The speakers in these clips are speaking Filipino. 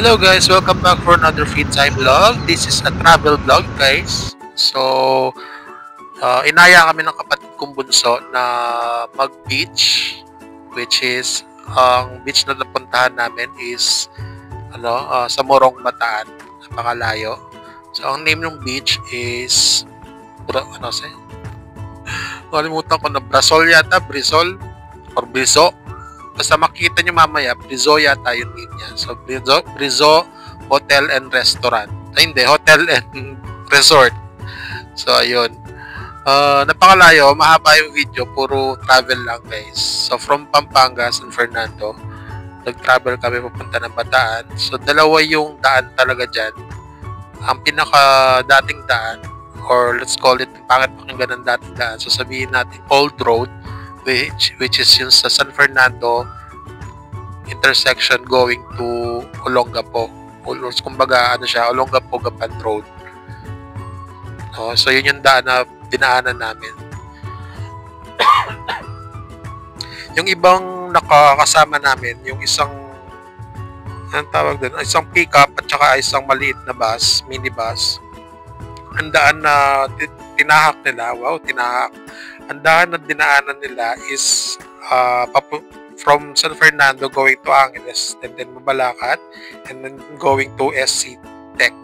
Hello guys, welcome back for another free time vlog. This is a travel vlog guys. So, inaya kami ng kapatid kong bunso na mag-beach, which is ang beach na napuntahan namin is sa Morong Bataan, napakalayo. So, ang name ng beach is kalimutan ko na, Brasol yata, Brisol or Brizo. Basta makita nyo mamaya, Brizo yata yung name niya. So, Brizo Hotel and Restaurant. Ay, hindi, Hotel and Resort. So, ayun. Napakalayo, mahaba yung video, puro travel lang guys. So, from Pampanga, San Fernando, nag-travel kami papunta ng Bataan. So, dalawa yung daan talaga dyan. Ang pinaka-dating daan, or let's call it, pangit pakinggan ng dating daan. So, sabihin natin, Old Road, which is yung sa San Fernando intersection going to Olongapo. Kumbaga, Olongapo Gapan Road. So, yun yung daan na dinaanan namin. Yung ibang nakakasama namin, yung isang isang pickup at saka isang maliit na bus, minibus. Ang daan na tinahak nila, ang daan na dinaanan nila is from San Fernando going to Angeles, and then Mabalacat, and then going to SC Tex.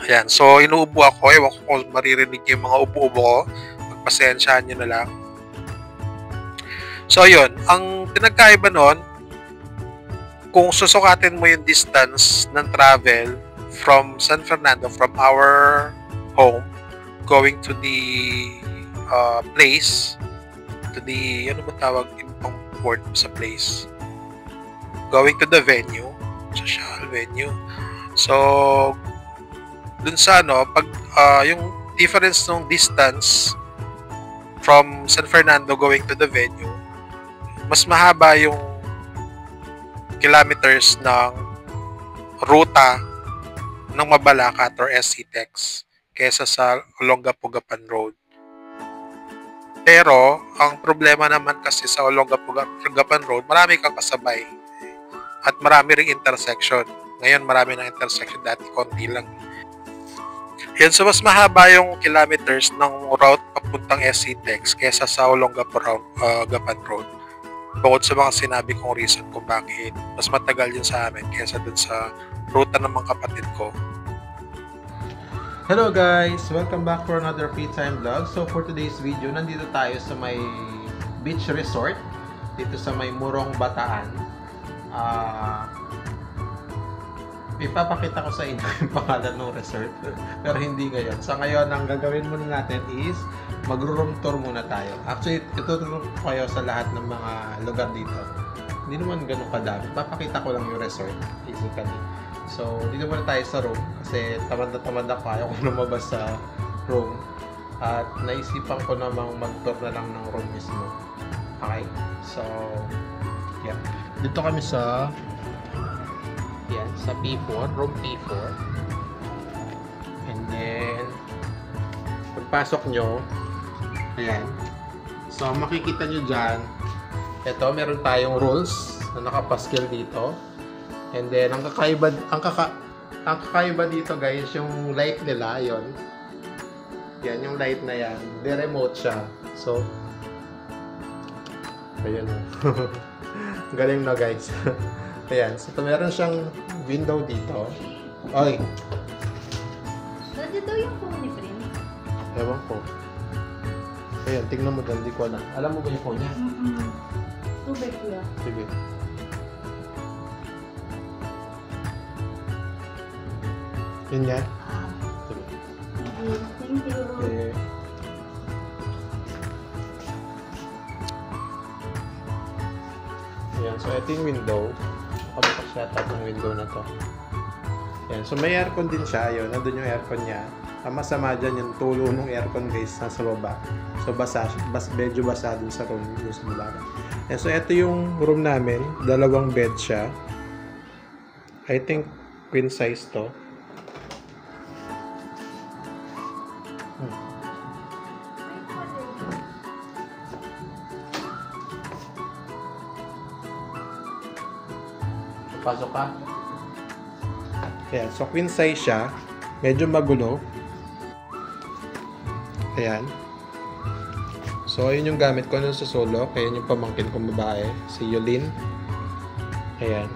Ayan, so inuubo ako. Ewan ko kung maririnig yung mga ubo-ubo ko. Magpasensyahan nyo na lang. So yun, ang pinagkaiba nun, kung susukatin mo yung distance ng travel from San Fernando, from our home, going to the place, to the, ano ba tawag, ibang word sa place? Going to the venue, social venue. So, dun sa pag, yung difference ng distance from San Fernando going to the venue, mas mahaba yung kilometers ng ruta ng Mabalacat or SC Tex kesa sa Olongapo Gapan Road. Pero, ang problema naman kasi sa Olongapo Gapan Road, marami kang kasabay at marami ring intersection. Ngayon, marami ng intersection, dati konti lang. Yan, so mas mahaba yung kilometers ng route papuntang SC Tex kesa sa Olongapo Gapan Road. Bukod sa mga sinabi kong reason kung bakit mas matagal yun sa amin kesa dun sa ruta ng mga kapatid ko. Hello guys! Welcome back for another free time vlog. So for today's video, nandito tayo sa may beach resort dito sa may Morong Bataan. Ipapakita ko sa inyo yung pangalan ng resort pero hindi ngayon. Sa ngayon, ang gagawin muna natin is mag-room tour muna tayo. Actually, ituturo ko kayo sa lahat ng mga lugar dito. Hindi naman ganun kadami. Papakita ko lang yung resort physically. So, dito muna tayo sa room kasi tamad na ako. Ayaw ko lumabas sa room. At naisipan ko namang mag-tour na lang ng room mismo. Okay? So, yeah. Dito kami sa P4, room P4. And then, pagpasok nyo, ayan. So, makikita nyo dyan, ito, meron tayong rules na nakapaskil dito. And then, ang kakaiba dito guys, yung light nila, yon. Yan, yung light na yan. De-remote siya. So, ayun o. Galing na guys. Ayan, so meron siyang window dito. Okay. Nandito yung phone ni Prince. Ewan ko. Ayan, tingnan mo doon, di ko alam. Alam mo ba yung phone niya? Tubig ko lang. Sige. Yun yan? Sige. Thank you. Okay. Ayan, so ito yung window. Kabukas yata itong window na to. Ayan, so may aircon din siya. Yun, nandun yung aircon niya. Ang masama dyan yung tulo ng aircon guys nasa baba. So medyo basa dun sa room dun sa baba. Ayan, so ito yung room namin. Dalawang bed siya. I think queen size to. Pasok ka. Ayan, so queen size siya. Medyo magulo. Ayan. So, ayun yung gamit ko nun sa solo. Ayan yung pamangkin kong babae, si Yulin. Ayan.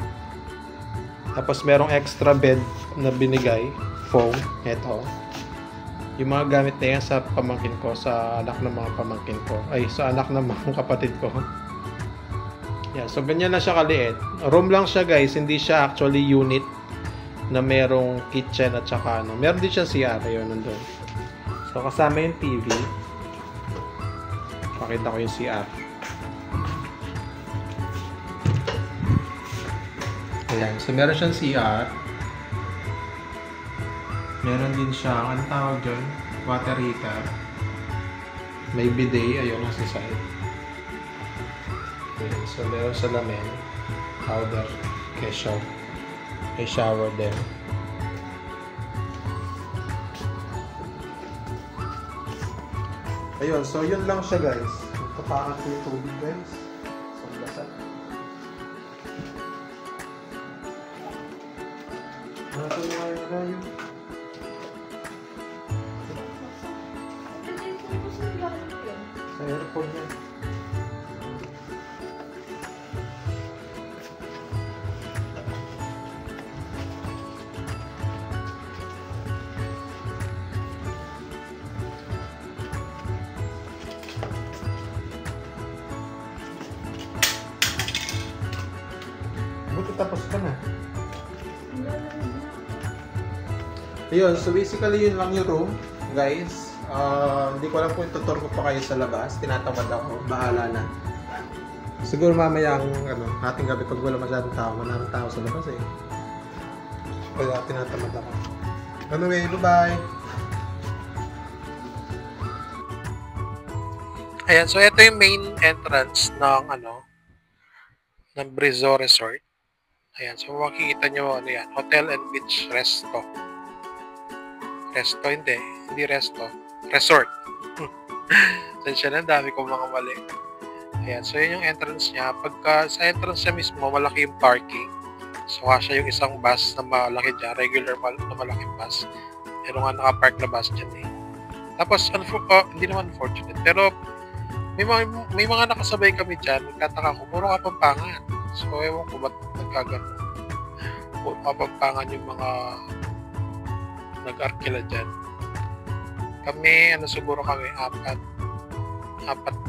Tapos, merong extra bed na binigay. Foam. Ito. Yung mga gamit na yan sa pamangkin ko, sa anak ng mga pamangkin ko. Ay, sa anak ng mga kapatid ko. Ayan. So, ganyan na siya kaliit. Room lang siya, guys. Hindi siya actually unit na merong kitchen at saka ano. Meron din siya CR. Ayun, nandun. So, kasama yung TV. Pakita ko yung CR. Ayan. So, meron siyang CR. Meron din siya, ano tawag dyan? Water heater. May bidet. Ayun, nasa side. Ayan. So, meron sa lamin. Powder. Kesyo. May shower din. Ayun, so yun lang siya, guys. Tapakan ko yung tubig, guys. So, lasa. Natin nga yung rayo. Sa airport niya. Buti tapos ka na. Ayun, so basically yun lang yung room, guys. Hindi ko alam kung tutor ko pa kayo sa labas. Tinatamad ako, bahala na. Siguro mamaya ang ating gabi pag wala masyadong tao, maraming tao sa labas eh. Kaya tinatamad ako. Anyway, bye-bye! Ayan, so ito yung main entrance ng ng Brizo Resort. Ayan, so makikita nyo yan, Hotel and Beach Resto. Hindi resto. Resort. Sensya na, dami kong mga mali. Ayan, so yun yung entrance niya. Pagka sa entrance niya mismo, malaki yung parking. So kasya yung isang bus na malaki dyan, regular na malaking bus. Pero nga nakapark na bus dyan eh. Tapos, hindi naman unfortunate, pero may mga nakasabay kami dyan. Nagtataka ko, puro Kapampangan. So, ewan ko ba't nagkagano. Puro Kapampangan yung mga nag-arkila dyan. Kami, siguro kami, apat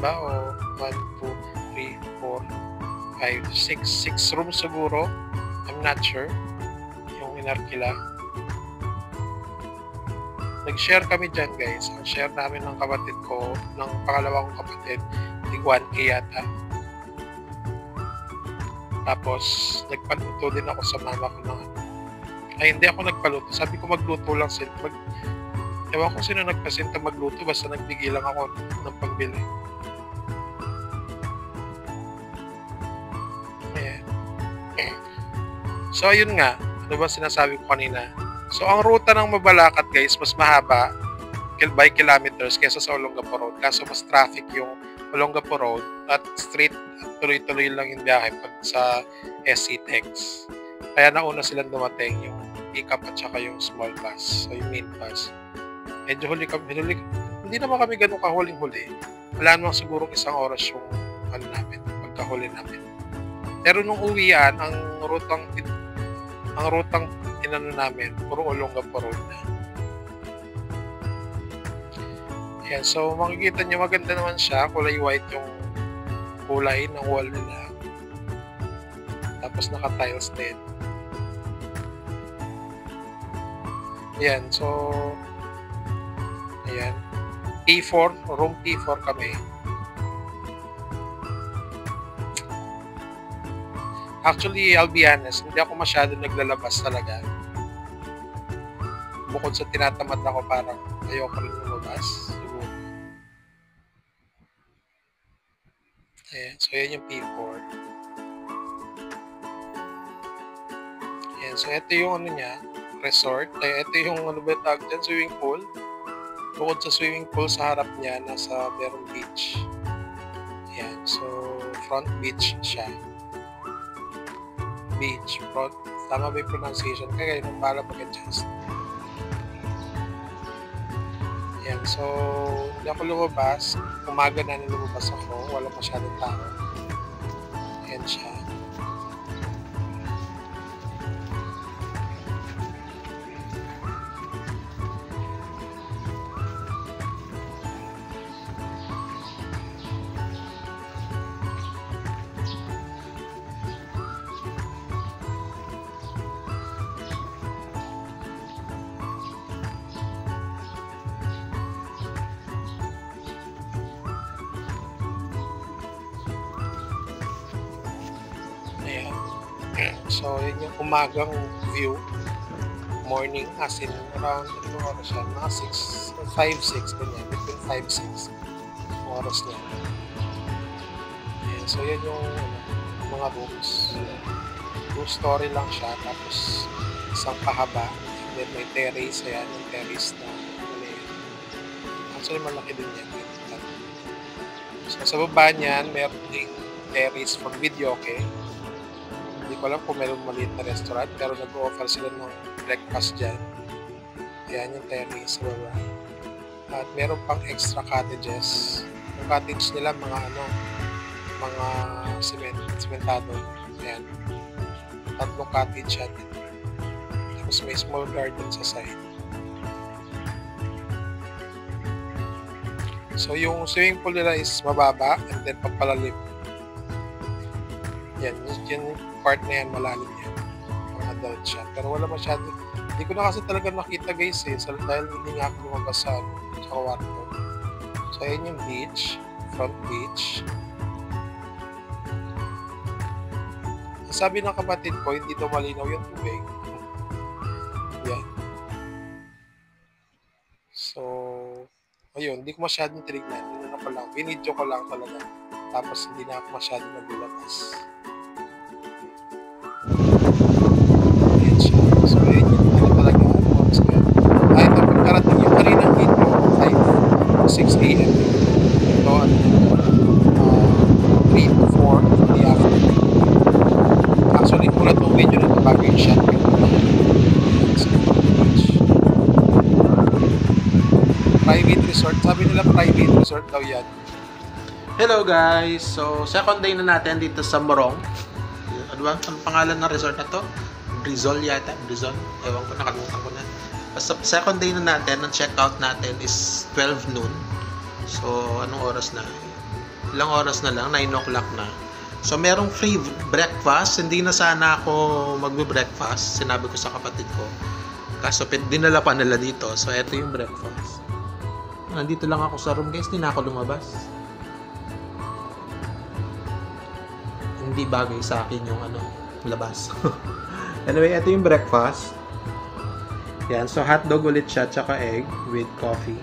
ba? O 1, 2, 3, 4, 5, 6 rooms siguro. I'm not sure. Yung inarkila. Nag-share kami dyan, guys. Ang share namin ng kapatid ko, ng pangalawang kapatid, tig 1K yata. Tapos, nagpaluto din ako sa mama ko ng ay, hindi ako nagpaluto. Sabi ko magluto lang sila. Ewan ko sino nagpasinta magluto, basta nagbigay lang ako ng pambili. Ayan. So, ayun nga. Ano ba sinasabi ko kanina? So, ang ruta ng Mabalacat, guys, mas mahaba by kilometers kaysa sa Olongapo Road. Kaso mas traffic yung Olongapo Road at straight, tuloy-tuloy lang yung biyahe pag sa SC Tex. Kaya nauna silang dumating yung pick-up at saka yung small bus. So, yung main bus. Medyo huli, hindi naman kami ganun kahuling-huli. Wala naman siguro isang oras yung namin, pagkahuli namin. Pero nung uwian, ang rutang namin, puro Olongapo Road na. Ayan, so makikita nyo maganda naman siya. Kulay white yung kulay ng wall nila. Tapos naka-tiles din. Ayan, so ayan. P4, room P4 kami. Actually, I'll be honest, hindi ako masyado naglalabas talaga. Bukod sa tinatamad ako, parang ayoko rin lumabas. Siguro. Ayan, so yan yung P4. Ayan, so ito yung niya, resort. Ay, ito yung tawag dyan, swimming pool. Bukod sa swimming pool, sa harap niya, nasa merong beach. Ayan, so front beach siya. beach. Tama ba yung pronunciation? Kaya kayo nang bahala mag-adjust. Yan, so hindi ako lumabas. Umaga na lumabas ako. Wala masyadong tao. Yan siya. Ayan. So, yun yung umagang view. Morning, as in around, ano oras siya? Mga 6, 5, 6, ganyan. Between 5, 6 oras na. Ayan. So, yun yung mga rooms. 2-story lang siya. Tapos, isang pahaba. And then, may terrace. Ayan, yung terrace na. Actually, malaki din yan. So, sa baba niyan, meron ding terrace from Videoke. Hindi ko alam kung meron maliit na restaurant, pero nag-offer sila ng breakfast dyan. Ayan yung terrace sa baba. At meron pang extra cottages. Yung cottage nila, mga sementado. Ayan. 3 cottage yan. Tapos may small garden sa side. So, yung swimming pool nila is mababa and then papalalim. Yan, yung part na yan, malalim yan. Mga adult siya. Pero wala masyado. Hindi ko na kasi talaga nakita guys dahil hindi nga ako lumabas sa kwarto. So, ayan yung beach. Front beach. Sabi ng kapatid ko, hindi daw malinaw yung tubig. Yan. So, ayun, hindi ko masyadong tinignan. Ano ko lang, binidyo ko lang talaga. Tapos hindi na ako masyadong naglabas. Ayan siya. So, ayun yung talaga. Ito, pagkarating yung kaninang dito, 6 a.m. Ito, 3 to 4 in the afternoon. Actually, mula itong video na ito bago yung shot. Private resort. Sabi nila private resort daw yan. Hello guys! So, second day na natin dito sa Morong. Ano ba? Ang pangalan ng resort na to? Brizol yata. Brizol? Ewan ko, nakalimutan ko na. Basta second day na natin, ang check-out natin is 12 noon. So, anong oras na? Ilang oras na lang? 9 o'clock na. So, merong free breakfast. Hindi na sana ako magbe-breakfast. Sinabi ko sa kapatid ko. Kaso, dinala pa nila dito. So, eto yung breakfast. Nandito lang ako sa room guys, hindi na ako lumabas. Hindi bagay sa akin yung labas. Anyway, ito yung breakfast. Yan, so hotdog ulit siya, tsaka egg with coffee.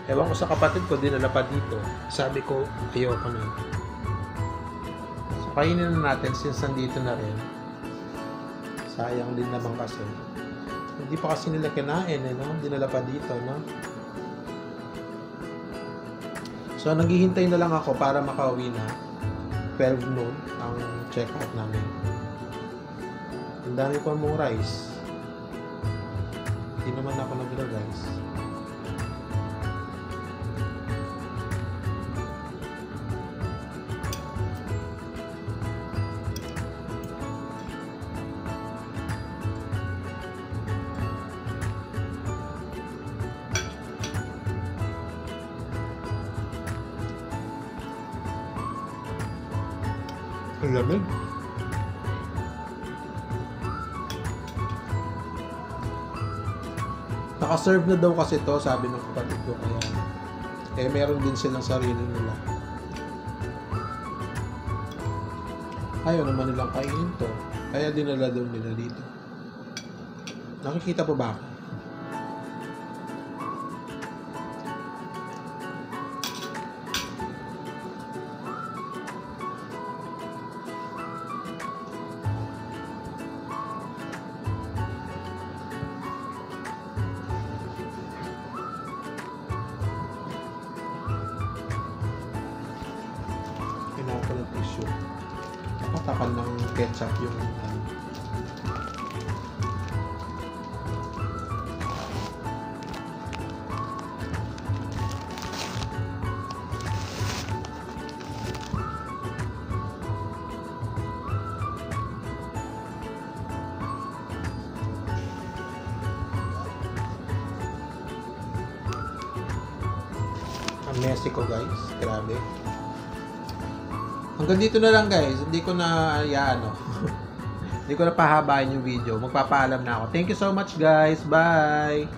Ewan ko sa kapatid ko, dinala pa dito. Sabi ko, ayoko na. So, kainin na natin since nandito na rin. Sayang din naman kasi. Hindi pa kasi nila kinain, no? Dinala pa dito, no? So, naghihintay na lang ako para makauwi na. 12 noon ang check-out namin. Ang dami pa mong rice. Hindi naman ako nag-rice. Ang lamig. Naka-serve na daw kasi to, sabi ng kapatid ko, kaya meron din silang sarili nila. Ayaw naman nilang kainin to, kaya dinala daw nila dito. Nakikita pa ba ako? Kailangan ko ng tissue. Taka hawakan ng ketchup yung ano. Ang messy ko guys, grabe. Hanggang dito na lang guys, hindi ko na hindi ko na pahabain yung video. Magpapaalam na ako. Thank you so much guys. Bye.